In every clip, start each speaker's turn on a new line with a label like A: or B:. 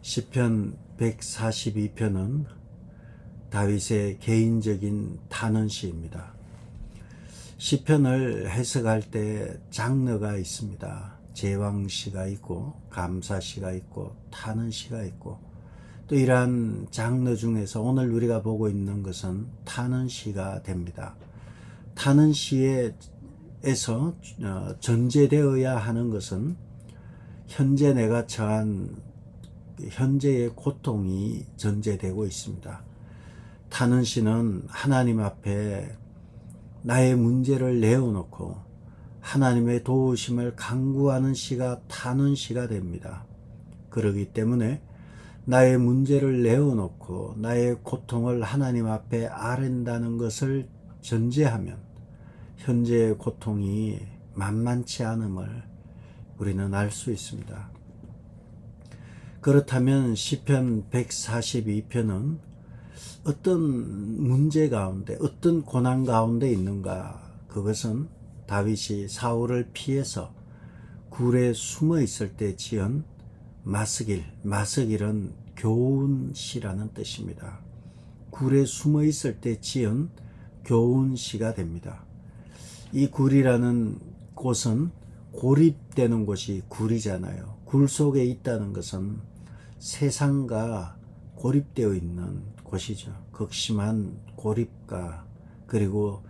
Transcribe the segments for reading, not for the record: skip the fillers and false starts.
A: 시편 142편은 다윗의 개인적인 탄원시입니다. 시편을 해석할 때 장르가 있습니다. 제왕시가 있고 감사시가 있고 탄원시가 있고, 또 이러한 장르 중에서 오늘 우리가 보고 있는 것은 탄원시가 됩니다. 탄원시에서 전제되어야 하는 것은 현재 내가 처한 현재의 고통이 전제되고 있습니다. 탄원시는 하나님 앞에 나의 문제를 내어놓고 하나님의 도우심을 간구하는 시가 탄원시가 됩니다. 그러기 때문에 나의 문제를 내어놓고 나의 고통을 하나님 앞에 아랜다는 것을 전제하면 현재의 고통이 만만치 않음을 우리는 알 수 있습니다. 그렇다면 시편 142편은 어떤 문제 가운데, 어떤 고난 가운데 있는가? 그것은 다윗이 사울을 피해서 굴에 숨어 있을 때 지은 마스길은 교훈시라는 뜻입니다. 굴에 숨어 있을 때 지은 교훈시가 됩니다. 이 굴이라는 곳은 고립되는 곳이 굴이잖아요. 굴 속에 있다는 것은 세상과 고립되어 있는 곳이죠. 극심한 고립과, 그리고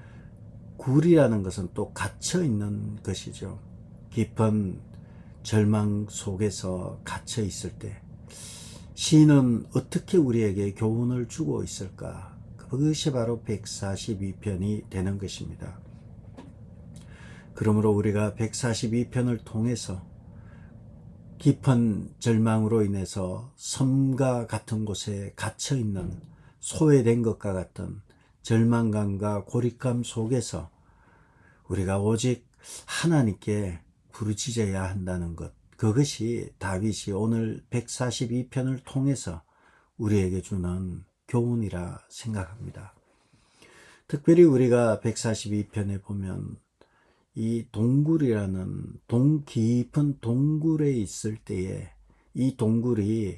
A: 굴이라는 것은 또 갇혀 있는 것이죠. 깊은 절망 속에서 갇혀 있을 때 시인은 어떻게 우리에게 교훈을 주고 있을까? 그것이 바로 142편이 되는 것입니다. 그러므로 우리가 142편을 통해서 깊은 절망으로 인해서 섬과 같은 곳에 갇혀 있는, 소외된 것과 같은 절망감과 고립감 속에서 우리가 오직 하나님께 부르짖어야 한다는 것, 그것이 다윗이 오늘 142편을 통해서 우리에게 주는 교훈이라 생각합니다. 특별히 우리가 142편에 보면 이 동굴이라는 깊은 동굴에 있을 때에, 이 동굴이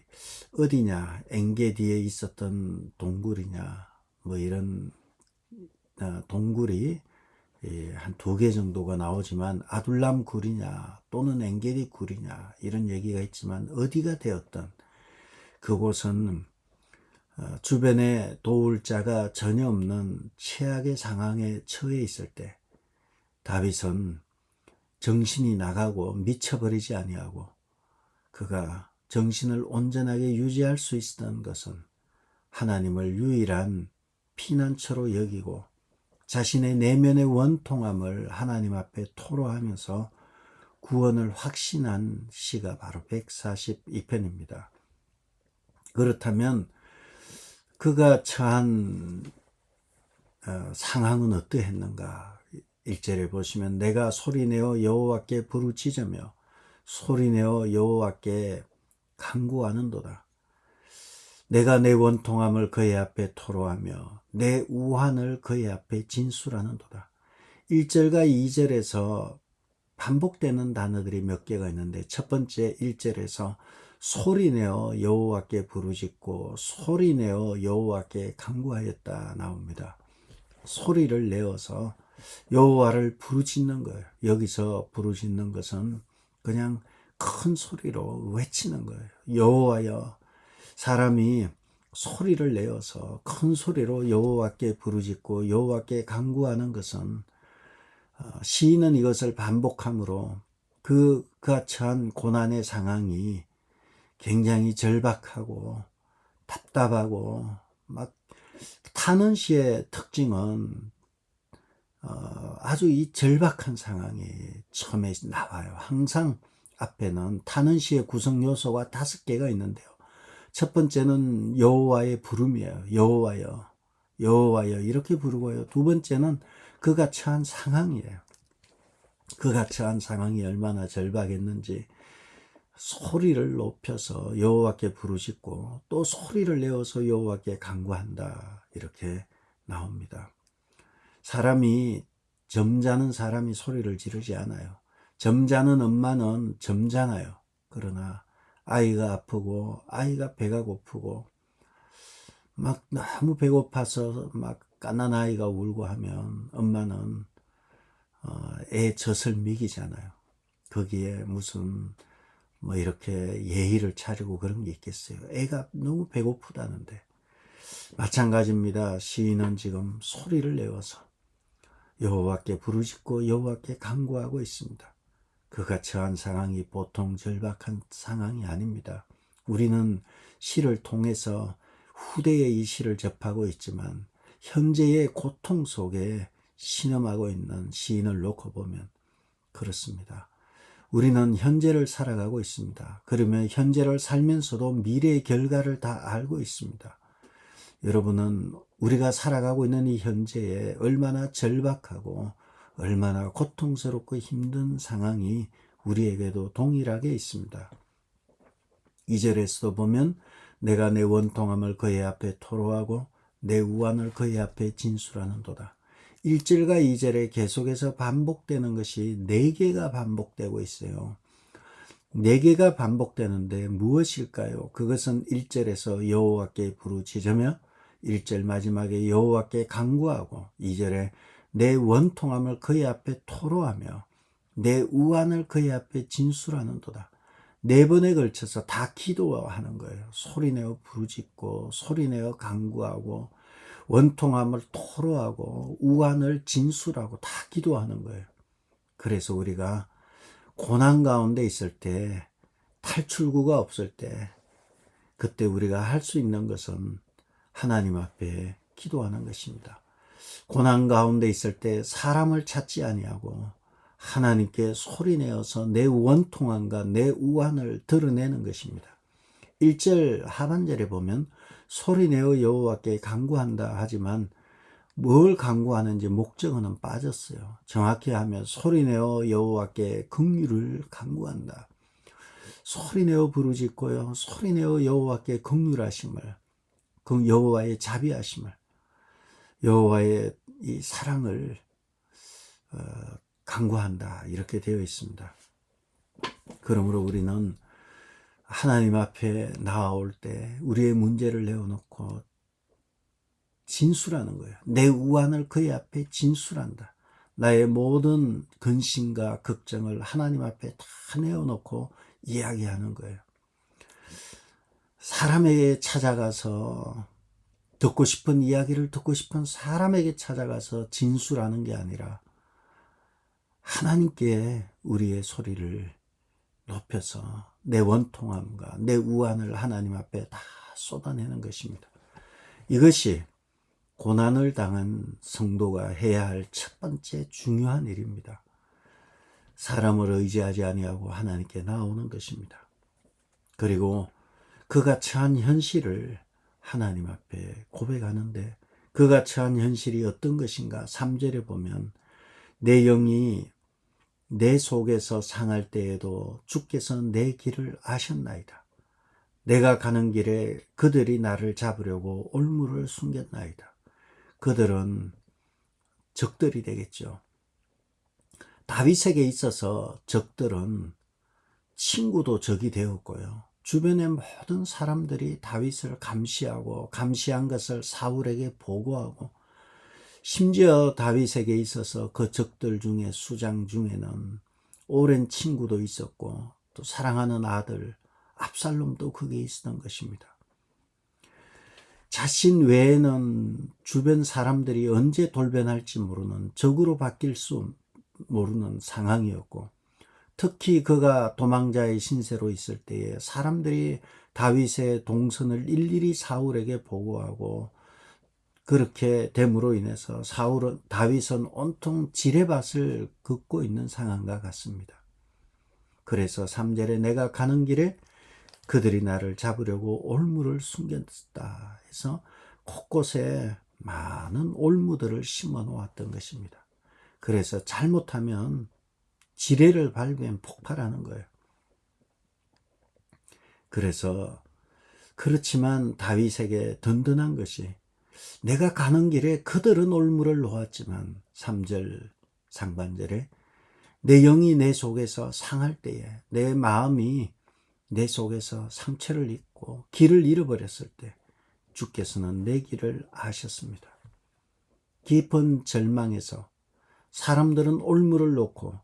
A: 어디냐, 엔게디에 있었던 동굴이냐, 뭐 이런 동굴이 한 2개 정도가 나오지만 아둘람 굴이냐 또는 엔게디 굴이냐 이런 얘기가 있지만, 어디가 되었던 그곳은 주변에 도울 자가 전혀 없는 최악의 상황에 처해 있을 때 다윗은 정신이 나가고 미쳐버리지 아니하고 그가 정신을 온전하게 유지할 수 있었던 것은 하나님을 유일한 피난처로 여기고 자신의 내면의 원통함을 하나님 앞에 토로하면서 구원을 확신한 시가 바로 142편입니다. 그렇다면 그가 처한 상황은 어떠했는가? 1절에 보시면 내가 소리내어 여호와께 부르짖으며 소리내어 여호와께 간구하는도다. 내가 내 원통함을 그의 앞에 토로하며 내 우환을 그의 앞에 진술하는도다. 1절과 2절에서 반복되는 단어들이 몇 개가 있는데, 첫 번째 1절에서 소리내어 여호와께 부르짖고 소리내어 여호와께 간구하였다 나옵니다. 소리를 내어서 여호와를 부르짖는 거예요. 여기서 부르짖는 것은 그냥 큰 소리로 외치는 거예요. 여호와여. 사람이 소리를 내어서 큰 소리로 여호와께 부르짖고 여호와께 간구하는 것은, 시인은 이것을 반복함으로 그가 처한 고난의 상황이 굉장히 절박하고 답답하고, 막 탄원시의 특징은 아주 이 절박한 상황이 처음에 나와요. 항상 앞에는 탄원시의 구성 요소가 5개가 있는데요. 첫 번째는 여호와의 부름이에요. 여호와여, 여호와여 이렇게 부르고요. 두 번째는 그가 처한 상황이에요. 그가 처한 상황이 얼마나 절박했는지 소리를 높여서 여호와께 부르짖고 또 소리를 내어서 여호와께 간구한다 이렇게 나옵니다. 점잖은 사람이 소리를 지르지 않아요. 점잖은 엄마는 점잖아요. 그러나 아이가 아프고 아이가 배가 고프고 막 너무 배고파서 막 갓난 아이가 울고 하면 엄마는 애 젖을 먹이잖아요. 거기에 무슨 뭐 이렇게 예의를 차리고 그런 게 있겠어요. 애가 너무 배고프다는데. 마찬가지입니다. 시인은 지금 소리를 내어서 여호와께 부르짖고 여호와께 간구하고 있습니다. 그가 처한 상황이 보통 절박한 상황이 아닙니다. 우리는 시를 통해서 후대의 이 시를 접하고 있지만 현재의 고통 속에 신음하고 있는 시인을 놓고 보면 그렇습니다. 우리는 현재를 살아가고 있습니다. 그러면 현재를 살면서도 미래의 결과를 다 알고 있습니다. 여러분은 우리가 살아가고 있는 이 현재에 얼마나 절박하고 얼마나 고통스럽고 힘든 상황이 우리에게도 동일하게 있습니다. 2절에서도 보면 내가 내 원통함을 그의 앞에 토로하고 내 우환을 그의 앞에 진술하는도다. 1절과 2절에 계속해서 반복되는 것이 4개가 반복되고 있어요. 4개가 반복되는데 무엇일까요? 그것은 1절에서 여호와께 부르짖으며 1절 마지막에 여호와께 간구하고 2절에 내 원통함을 그의 앞에 토로하며 내 우환을 그의 앞에 진술하는도다. 4번에 걸쳐서 다 기도하는 거예요. 소리내어 부르짖고 소리내어 간구하고 원통함을 토로하고 우환을 진술하고 다 기도하는 거예요. 그래서 우리가 고난 가운데 있을 때, 탈출구가 없을 때, 그때 우리가 할 수 있는 것은 하나님 앞에 기도하는 것입니다. 고난 가운데 있을 때 사람을 찾지 아니하고 하나님께 소리내어서 내 원통함과 내 우환을 드러내는 것입니다. 1절 하반절에 보면 소리내어 여호와께 간구한다 하지만 뭘 간구하는지 목적어는 빠졌어요. 정확히 하면 소리내어 여호와께 긍휼을 간구한다. 소리내어 부르짖고요. 소리내어 여호와께 긍휼하심을, 그 여호와의 자비하심을, 여호와의 이 사랑을 간구한다. 이렇게 되어 있습니다. 그러므로 우리는 하나님 앞에 나아올 때 우리의 문제를 내어놓고 진술하는 거예요. 내 우환을 그의 앞에 진술한다. 나의 모든 근심과 걱정을 하나님 앞에 다 내어놓고 이야기하는 거예요. 사람에게 찾아가서 듣고 싶은 이야기를 듣고 싶은 사람에게 찾아가서 진술하는 게 아니라 하나님께 우리의 소리를 높여서 내 원통함과 내 우환을 하나님 앞에 다 쏟아내는 것입니다. 이것이 고난을 당한 성도가 해야 할 첫 번째 중요한 일입니다. 사람을 의지하지 아니하고 하나님께 나오는 것입니다. 그리고 그가 처한 현실을 하나님 앞에 고백하는데 그가 처한 현실이 어떤 것인가? 3절에 보면 내 영이 내 속에서 상할 때에도 주께서 내 길을 아셨나이다. 내가 가는 길에 그들이 나를 잡으려고 올무를 숨겼나이다. 그들은 적들이 되겠죠. 다윗에게 있어서 적들은 친구도 적이 되었고요. 주변의 모든 사람들이 다윗을 감시하고 감시한 것을 사울에게 보고하고 심지어 다윗에게 있어서 그 적들 중에 수장 중에는 오랜 친구도 있었고 또 사랑하는 아들 압살롬도 거기에 있었던 것입니다. 자신 외에는 주변 사람들이 언제 돌변할지 모르는 적으로 바뀔 수 모르는 상황이었고 특히 그가 도망자의 신세로 있을 때에 사람들이 다윗의 동선을 일일이 사울에게 보고하고 그렇게 됨으로 인해서 다윗은 온통 지뢰밭을 긋고 있는 상황과 같습니다. 그래서 3절에 내가 가는 길에 그들이 나를 잡으려고 올무를 숨겼다 해서 곳곳에 많은 올무들을 심어 놓았던 것입니다. 그래서 잘못하면 지뢰를 밟으면 폭발하는 거예요. 그래서 그렇지만 다윗에게 든든한 것이 내가 가는 길에 그들은 올무를 놓았지만 3절 상반절에 내 영이 내 속에서 상할 때에 내 마음이 내 속에서 상처를 입고 길을 잃어버렸을 때 주께서는 내 길을 아셨습니다. 깊은 절망에서 사람들은 올무를 놓고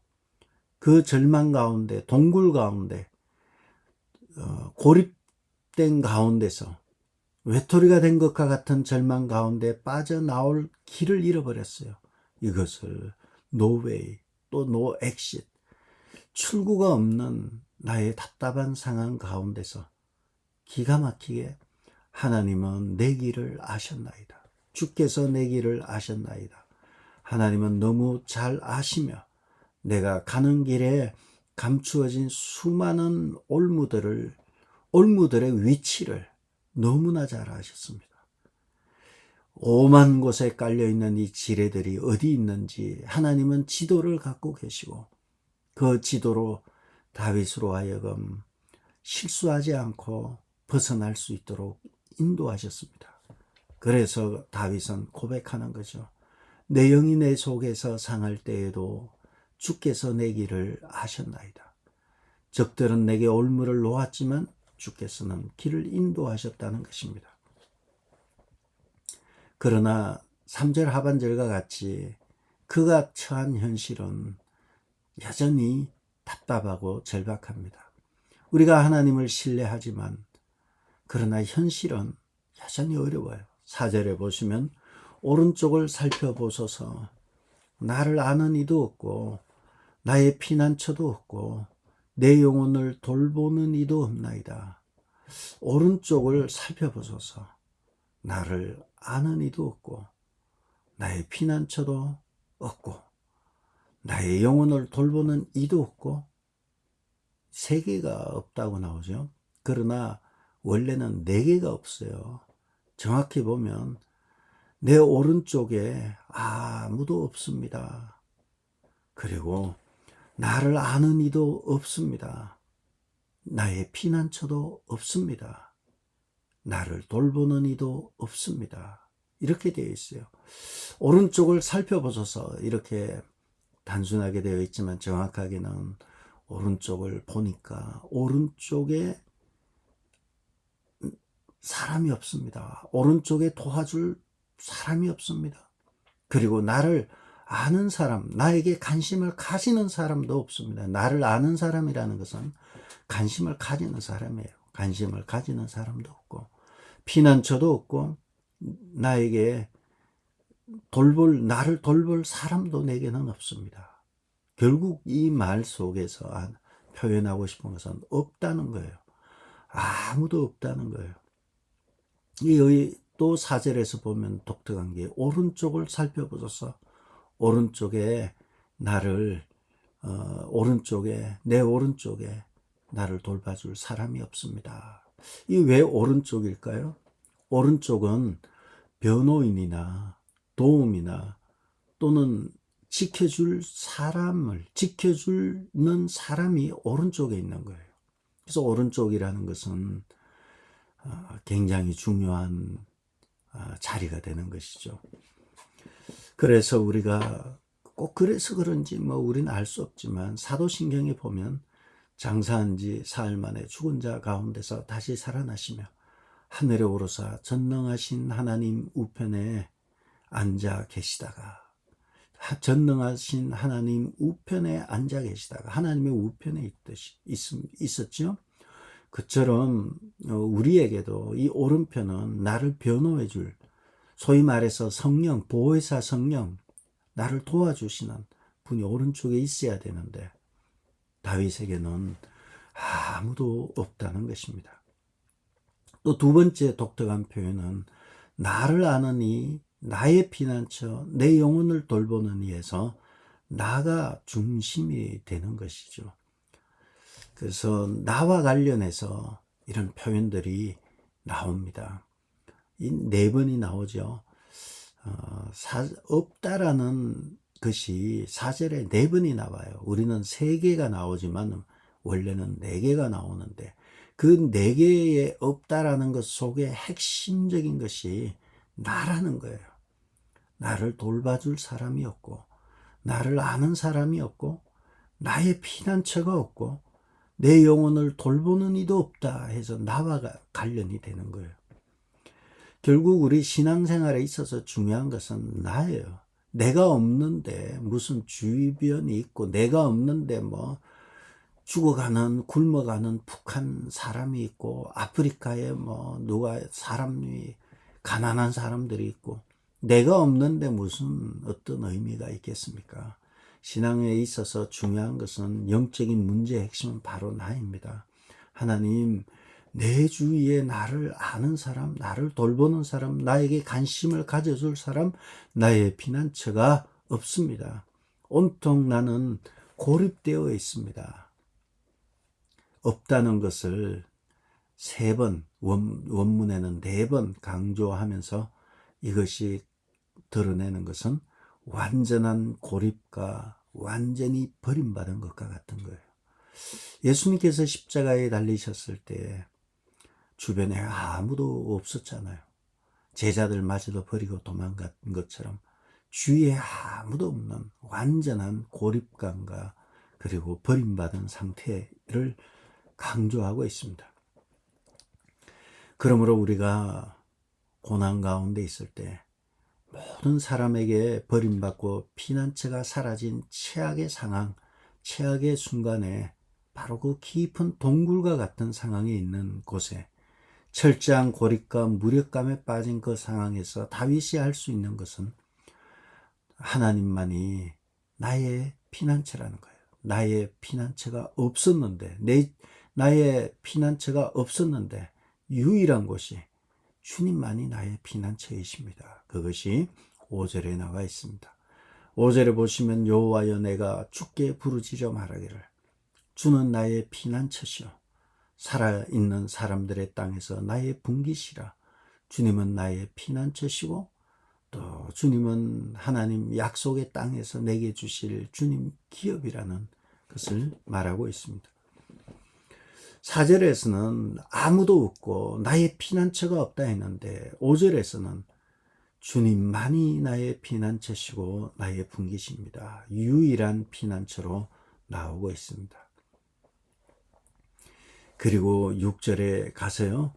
A: 그 절망 가운데, 동굴 가운데, 고립된 가운데서 외톨이가 된 것과 같은 절망 가운데 빠져나올 길을 잃어버렸어요. 이것을 노웨이, 또 노 엑싯, 출구가 없는 나의 답답한 상황 가운데서 기가 막히게 하나님은 내 길을 아셨나이다. 주께서 내 길을 아셨나이다. 하나님은 너무 잘 아시며 내가 가는 길에 감추어진 수많은 올무들의 위치를 너무나 잘 아셨습니다. 오만 곳에 깔려있는 이 지뢰들이 어디 있는지 하나님은 지도를 갖고 계시고 그 지도로 다윗으로 하여금 실수하지 않고 벗어날 수 있도록 인도하셨습니다. 그래서 다윗은 고백하는 거죠. 내 영이 내 속에서 상할 때에도 주께서 내 길을 아셨나이다. 적들은 내게 올무를 놓았지만 주께서는 길을 인도하셨다는 것입니다. 그러나 3절 하반절과 같이 그가 처한 현실은 여전히 답답하고 절박합니다. 우리가 하나님을 신뢰하지만 그러나 현실은 여전히 어려워요. 4절에 보시면 오른쪽을 살펴보소서. 나를 아는 이도 없고 나의 피난처도 없고 내 영혼을 돌보는 이도 없나이다. 오른쪽을 살펴보소서. 나를 아는 이도 없고 나의 피난처도 없고 나의 영혼을 돌보는 이도 없고, 세 개가 없다고 나오죠. 그러나 원래는 네 개가 없어요. 정확히 보면 내 오른쪽에 아무도 없습니다. 그리고 나를 아는 이도 없습니다. 나의 피난처도 없습니다. 나를 돌보는 이도 없습니다. 이렇게 되어 있어요. 오른쪽을 살펴보셔서 이렇게 단순하게 되어 있지만 정확하게는 오른쪽을 보니까 오른쪽에 사람이 없습니다. 오른쪽에 도와줄 사람이 없습니다. 그리고 나를 아는 사람, 나에게 관심을 가지는 사람도 없습니다. 나를 아는 사람이라는 것은 관심을 가지는 사람이에요. 관심을 가지는 사람도 없고 피난처도 없고 나에게 나를 돌볼 사람도 내게는 없습니다. 결국 이 말 속에서 표현하고 싶은 것은 없다는 거예요. 아무도 없다는 거예요. 또 4절에서 보면 독특한 게 오른쪽을 살펴보소서. 오른쪽에 내 오른쪽에 나를 돌봐줄 사람이 없습니다. 이 왜 오른쪽일까요? 오른쪽은 변호인이나 도움이나 또는 지켜주는 사람이 오른쪽에 있는 거예요. 그래서 오른쪽이라는 것은 굉장히 중요한 자리가 되는 것이죠. 그래서 우리가 꼭 그래서 그런지 우리는 알 수 없지만 사도신경에 보면 장사한 지 사흘 만에 죽은 자 가운데서 다시 살아나시며 하늘에 오르사 전능하신 하나님 우편에 앉아 계시다가 하나님의 우편에 있었죠. 그처럼 우리에게도 이 오른편은 나를 변호해 줄, 소위 말해서 성령, 보혜사 성령, 나를 도와주시는 분이 오른쪽에 있어야 되는데 다윗에게는 아무도 없다는 것입니다. 또 두 번째 독특한 표현은 나를 아느니 나의 피난처, 내 영혼을 돌보는 이에서 나가 중심이 되는 것이죠. 그래서 나와 관련해서 이런 표현들이 나옵니다. 이 네 번이 나오죠. 없다라는 것이 4절에 네 번이 나와요. 우리는 3개가 나오지만 원래는 4개가 나오는데 그 4개의 없다라는 것 속에 핵심적인 것이 나라는 거예요. 나를 돌봐줄 사람이 없고 나를 아는 사람이 없고 나의 피난처가 없고 내 영혼을 돌보는 이도 없다 해서 나와 관련이 되는 거예요. 결국 우리 신앙생활에 있어서 중요한 것은 나예요. 내가 없는데 무슨 주변이 있고, 내가 없는데 뭐 죽어가는 굶어가는 북한 사람이 있고, 아프리카에 뭐 누가 사람이 가난한 사람들이 있고, 내가 없는데 무슨 어떤 의미가 있겠습니까? 신앙에 있어서 중요한 것은, 영적인 문제의 핵심은 바로 나입니다. 하나님, 내 주위에 나를 아는 사람, 나를 돌보는 사람, 나에게 관심을 가져줄 사람, 나의 피난처가 없습니다. 온통 나는 고립되어 있습니다. 없다는 것을 3번, 원문에는 4번 강조하면서 이것이 드러내는 것은 완전한 고립과 완전히 버림받은 것과 같은 거예요. 예수님께서 십자가에 달리셨을 때 주변에 아무도 없었잖아요. 제자들마저도 버리고 도망간 것처럼 주위에 아무도 없는 완전한 고립감과 그리고 버림받은 상태를 강조하고 있습니다. 그러므로 우리가 고난 가운데 있을 때 모든 사람에게 버림받고 피난처가 사라진 최악의 상황, 최악의 순간에 바로 그 깊은 동굴과 같은 상황에 있는 곳에 철저한 고립과 무력감에 빠진 그 상황에서 다윗이 할 수 있는 것은 하나님만이 나의 피난처라는 거예요. 나의 피난처가 없었는데, 나의 피난처가 없었는데 유일한 곳이 주님만이 나의 피난처이십니다. 그것이 5절에 나와 있습니다. 5절에 보시면 여호와여 내가 주께 부르짖어 말하기를 주는 나의 피난처시오 살아있는 사람들의 땅에서 나의 분깃이라. 주님은 나의 피난처시고 또 주님은 하나님 약속의 땅에서 내게 주실 주님 기업이라는 것을 말하고 있습니다. 4절에서는 아무도 없고 나의 피난처가 없다 했는데 5절에서는 주님만이 나의 피난처시고 나의 분깃입니다. 유일한 피난처로 나오고 있습니다. 그리고 6절에 가서요,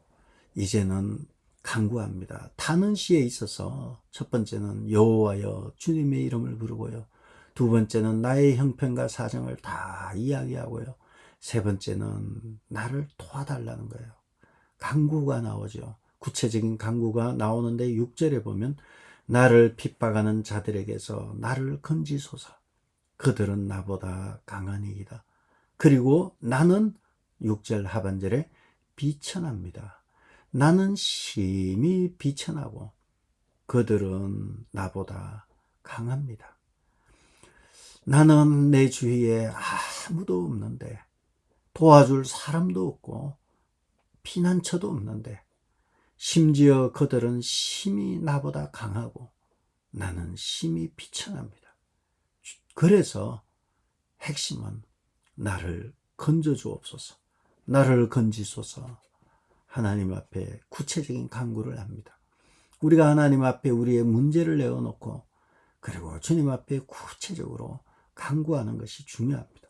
A: 이제는 간구합니다. 타는 시에 있어서 첫 번째는 여호와여 주님의 이름을 부르고요, 두 번째는 나의 형편과 사정을 다 이야기하고요, 세 번째는 나를 도와달라는 거예요. 간구가 나오죠. 구체적인 간구가 나오는데 6절에 보면 나를 핍박하는 자들에게서 나를 건지소서. 그들은 나보다 강한 이이다. 그리고 나는 6절 하반절에 비천합니다. 나는 심히 비천하고 그들은 나보다 강합니다. 나는 내 주위에 아무도 없는데, 도와줄 사람도 없고 피난처도 없는데, 심지어 그들은 심히 나보다 강하고 나는 심히 비천합니다. 그래서 핵심은 나를 건져주옵소서, 나를 건지소서. 하나님 앞에 구체적인 간구를 합니다. 우리가 하나님 앞에 우리의 문제를 내어놓고 그리고 주님 앞에 구체적으로 간구하는 것이 중요합니다.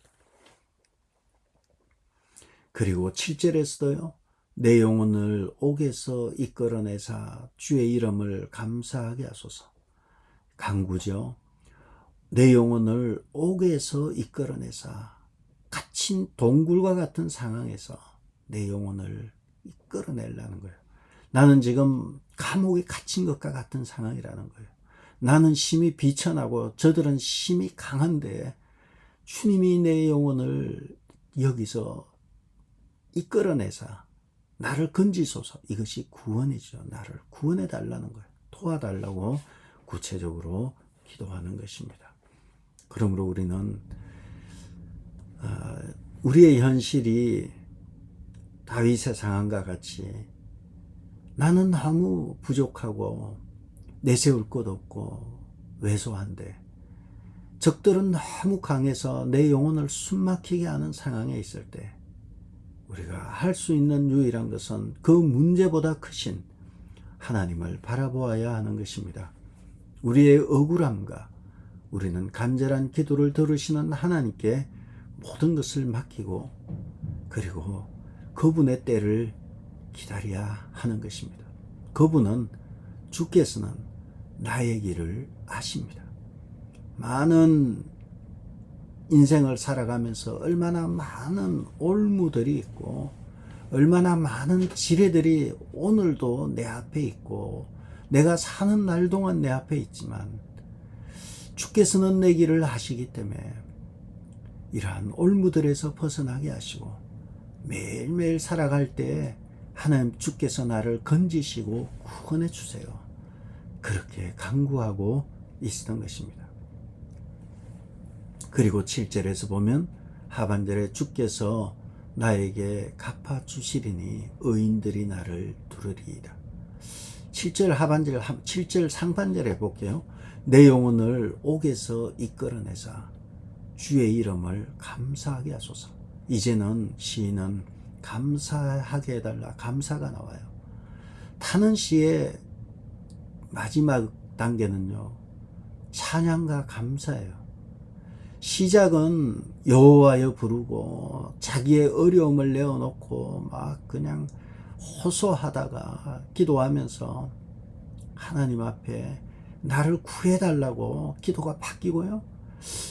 A: 그리고 7절에서도요, 내 영혼을 옥에서 이끌어내사 주의 이름을 감사하게 하소서. 간구죠. 내 영혼을 옥에서 이끌어내사, 갇힌 동굴과 같은 상황에서 내 영혼을 이끌어내려는 거예요. 나는 지금 감옥에 갇힌 것과 같은 상황이라는 거예요. 나는 심히 비천하고 저들은 심히 강한데 주님이 내 영혼을 여기서 이끌어내사 나를 건지소서. 이것이 구원이죠. 나를 구원해 달라는 거예요. 도와달라고 구체적으로 기도하는 것입니다. 그러므로 우리는 우리의 현실이 다윗의 상황과 같이 나는 너무 부족하고 내세울 것 없고 왜소한데 적들은 너무 강해서 내 영혼을 숨막히게 하는 상황에 있을 때 우리가 할 수 있는 유일한 것은 그 문제보다 크신 하나님을 바라보아야 하는 것입니다. 우리의 억울함과 우리는 간절한 기도를 들으시는 하나님께 모든 것을 맡기고 그리고 그분의 때를 기다려야 하는 것입니다. 그분은 주께서는 나의 길을 아십니다. 많은 인생을 살아가면서 얼마나 많은 올무들이 있고 얼마나 많은 지뢰들이 오늘도 내 앞에 있고 내가 사는 날 동안 내 앞에 있지만 주께서는 내 길을 아시기 때문에 이러한 올무들에서 벗어나게 하시고 매일매일 살아갈 때 하나님 주께서 나를 건지시고 구원해 주세요. 그렇게 간구하고 있었던 것입니다. 그리고 7절에서 보면 하반절에 주께서 나에게 갚아주시리니 의인들이 나를 두르리이다. 7절 하반절, 7절 상반절에 볼게요. 내 영혼을 옥에서 이끌어내사 주의 이름을 감사하게 하소서. 이제는 시인은 감사하게 해달라. 감사가 나와요. 타는 시의 마지막 단계는요, 찬양과 감사예요. 시작은 여호와여 부르고 자기의 어려움을 내어놓고 막 그냥 호소하다가 기도하면서 하나님 앞에 나를 구해달라고 기도가 바뀌고요.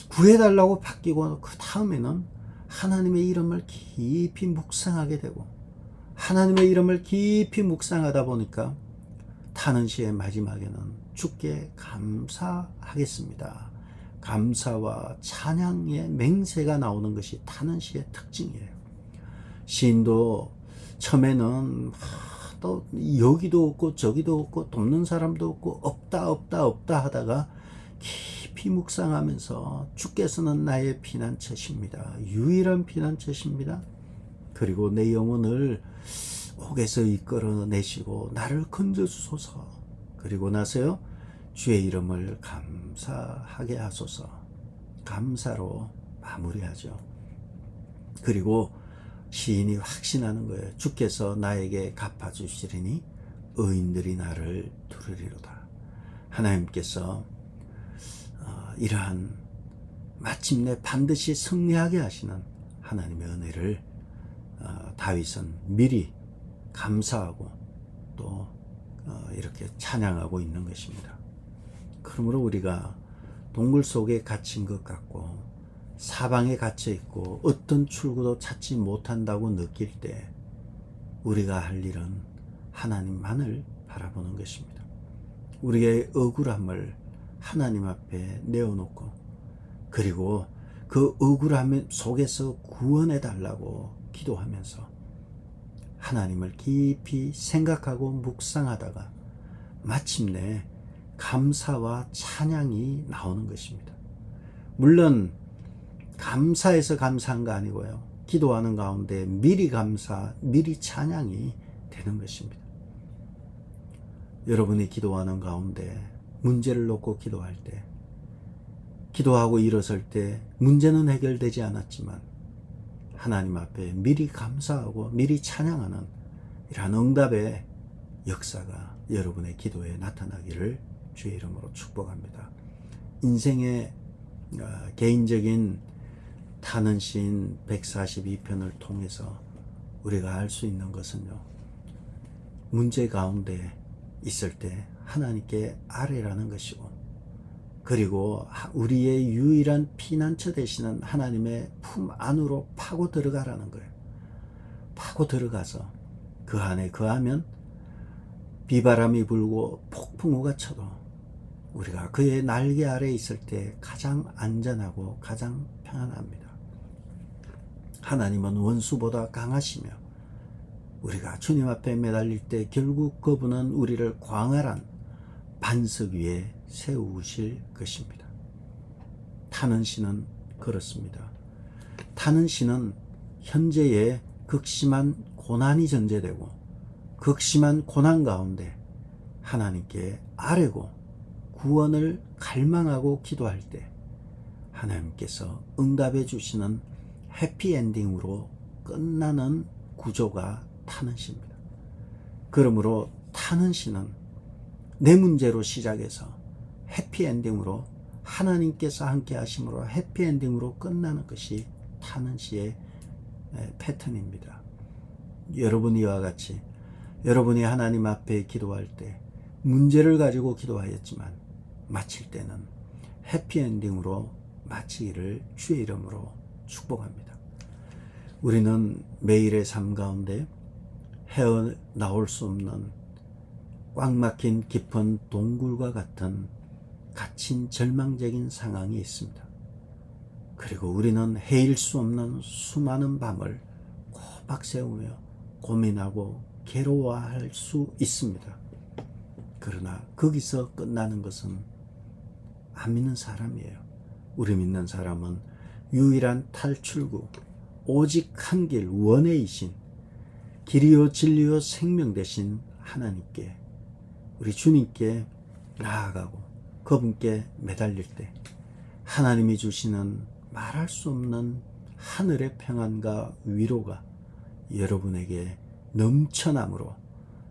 A: 구해달라고 바뀌고 그 다음에는 하나님의 이름을 깊이 묵상하게 되고 하나님의 이름을 깊이 묵상하다 보니까 타는 시의 마지막에는 주께 감사하겠습니다. 감사와 찬양의 맹세가 나오는 것이 타는 시의 특징이에요. 시인도 처음에는 또 여기도 없고 저기도 없고 돕는 사람도 없고 없다 하다가 깊이 묵상하면서 주께서는 나의 피난처십니다. 유일한 피난처십니다. 그리고 내 영혼을 옥에서 이끌어내시고 나를 건져주소서. 그리고 나서요, 주의 이름을 감사하게 하소서. 감사로 마무리하죠. 그리고 시인이 확신하는 거예요. 주께서 나에게 갚아주시리니 의인들이 나를 두르리로다. 하나님께서 이러한 마침내 반드시 승리하게 하시는 하나님의 은혜를 다윗은 미리 감사하고 또 이렇게 찬양하고 있는 것입니다. 그러므로 우리가 동굴 속에 갇힌 것 같고 사방에 갇혀 있고 어떤 출구도 찾지 못한다고 느낄 때 우리가 할 일은 하나님만을 바라보는 것입니다. 우리의 억울함을 하나님 앞에 내어놓고 그리고 그 억울함 속에서 구원해 달라고 기도하면서 하나님을 깊이 생각하고 묵상하다가 마침내 감사와 찬양이 나오는 것입니다. 물론 감사해서 감사한 거 아니고요. 기도하는 가운데 미리 감사, 미리 찬양이 되는 것입니다. 여러분이 기도하는 가운데 문제를 놓고 기도할 때, 기도하고 일어설 때 문제는 해결되지 않았지만 하나님 앞에 미리 감사하고 미리 찬양하는 이러한 응답의 역사가 여러분의 기도에 나타나기를 주의 이름으로 축복합니다. 인생의 개인적인 타는 시인 142편을 통해서 우리가 알 수 있는 것은요, 문제 가운데 있을 때 하나님께 아뢰라는 것이고, 그리고 우리의 유일한 피난처 되시는 하나님의 품 안으로 파고 들어가라는 거예요. 파고 들어가서 그 안에 거하면 비바람이 불고 폭풍우가 쳐도 우리가 그의 날개 아래 있을 때 가장 안전하고 가장 평안합니다. 하나님은 원수보다 강하시며 우리가 주님 앞에 매달릴 때 결국 그분은 우리를 광활한 반석 위에 세우실 것입니다. 타는 시는 그렇습니다. 타는 시는 현재의 극심한 고난이 전제되고 극심한 고난 가운데 하나님께 아뢰고 구원을 갈망하고 기도할 때 하나님께서 응답해 주시는 해피엔딩으로 끝나는 구조가 타는 시입니다. 그러므로 타는 시는 내 문제로 시작해서 해피엔딩으로 하나님께서 함께 하심으로 해피엔딩으로 끝나는 것이 타는 시의 패턴입니다. 여러분 이와 같이 여러분이 하나님 앞에 기도할 때 문제를 가지고 기도하였지만 마칠 때는 해피엔딩으로 마치기를 주의 이름으로 축복합니다. 우리는 매일의 삶 가운데 헤어나올 수 없는 꽉 막힌 깊은 동굴과 같은 갇힌 절망적인 상황이 있습니다. 그리고 우리는 헤일 수 없는 수많은 밤을 꼬박 세우며 고민하고 괴로워할 수 있습니다. 그러나 거기서 끝나는 것은 안 믿는 사람이에요. 우리 믿는 사람은 유일한 탈출구, 오직 한 길, 원웨이이신 길이요 진리요 생명 되신 하나님께, 우리 주님께 나아가고 그분께 매달릴 때 하나님이 주시는 말할 수 없는 하늘의 평안과 위로가 여러분에게 넘쳐남으로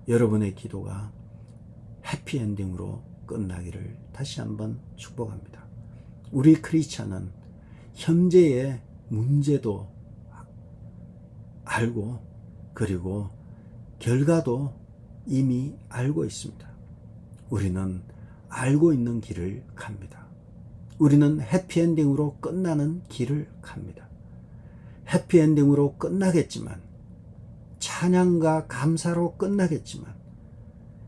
A: 여러분의 기도가 해피엔딩으로 끝나기를 다시 한번 축복합니다. 우리 크리스찬은 현재의 문제도 알고 그리고 결과도 이미 알고 있습니다. 우리는 알고 있는 길을 갑니다. 우리는 해피엔딩으로 끝나는 길을 갑니다. 해피엔딩으로 끝나겠지만, 찬양과 감사로 끝나겠지만,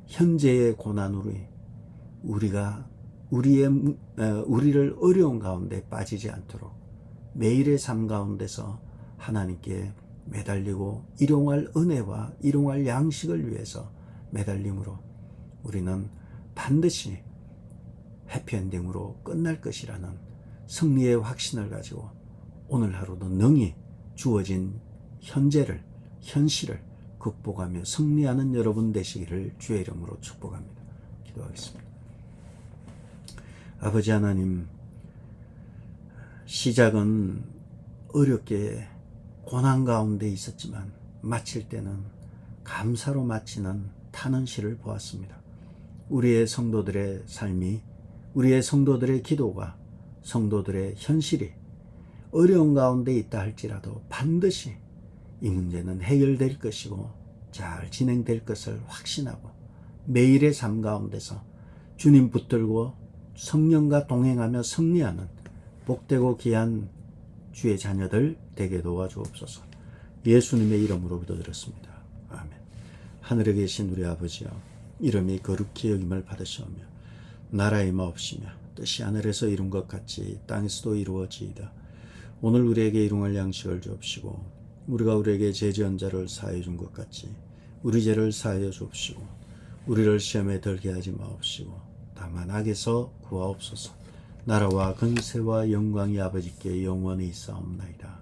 A: 현재의 고난으로 우리를 어려운 가운데 빠지지 않도록 매일의 삶 가운데서 하나님께 매달리고 일용할 은혜와 일용할 양식을 위해서 매달림으로 우리는 반드시 해피엔딩으로 끝날 것이라는 승리의 확신을 가지고 오늘 하루도 능히 주어진 현실을 극복하며 승리하는 여러분 되시기를 주의 이름으로 축복합니다. 기도하겠습니다. 아버지 하나님, 시작은 어렵게 고난 가운데 있었지만 마칠 때는 감사로 마치는 타는 시를 보았습니다. 우리의 성도들의 삶이, 우리의 성도들의 기도가, 성도들의 현실이 어려운 가운데 있다 할지라도 반드시 이 문제는 해결될 것이고 잘 진행될 것을 확신하고 매일의 삶 가운데서 주님 붙들고 성령과 동행하며 승리하는 복되고 귀한 주의 자녀들 되게 도와주옵소서. 예수님의 이름으로 기도드렸습니다. 아멘. 하늘에 계신 우리 아버지여, 이름이 거룩히 여김을 받으시오며 나라의 마옵시며 뜻이 하늘에서 이룬 것 같이 땅에서도 이루어지이다. 오늘 우리에게 일용할 양식을 주옵시고 우리가 우리에게 죄지은 자를 사하여 준 것 같이 우리 죄를 사하여 주옵시고 우리를 시험에 들게 하지 마옵시고 다만 악에서 구하옵소서. 나라와 근세와 영광이 아버지께 영원히 있사옵나이다.